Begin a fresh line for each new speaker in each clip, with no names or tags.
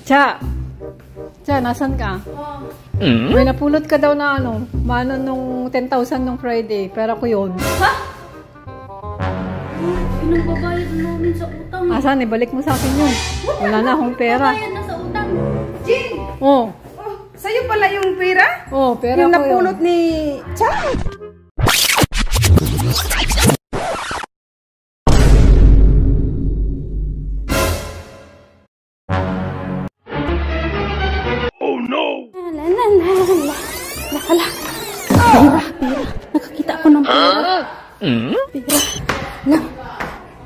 Cha! Cha, nasan ka? May napulot ka daw na ano, mano nung 10,000 nung Friday. Pero ako yun.
Ha? Pinagbabayad namin sa utang.
Asan? Ibalik mo sa akin yun. Wala na akong pera.
Babayad na sa utang.
Jing!
Oh.
Sa'yo pala yung pera?
Oh, pera
yung
ko
napulot
yun.
ni Cha.
Oh no!
Hala. Pira. Nakakita ako ng pira. Pira. Na.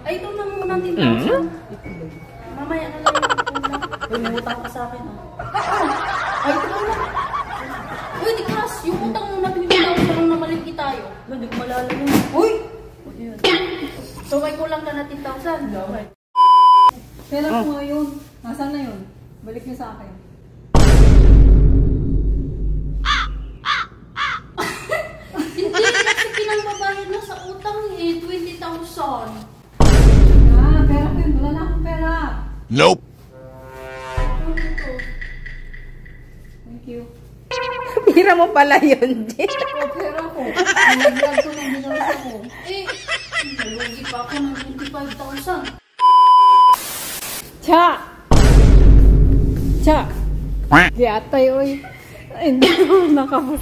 Ay, ito na muna ang 10,000. Mamaya na lang yung kulang. Uy, may utang ka sa akin. Ay, ito na. Uy, di Kras. Yung utang mo na 20,000 nung namalingki tayo. Hindi ko malala yun. Uy! So, may kulang ka na 10,000. Okay.
Pera ko ngayon. Nasaan na yun? Balik niyo sa akin.
Hindi kasi pinangbabayad na sa utang eh. 20,000.
Ah, pera ko yun. Wala na akong pera.
Nope.
Ano ito?
Thank you.
Pira mo pala yun, Jing.
Oh, pera ko. Nag-vlog ko nung ginawin ko.
Eh, nalugi pa ako ng 25,000.
Cha! Cha! Di atay, oy. Ay, nakapos.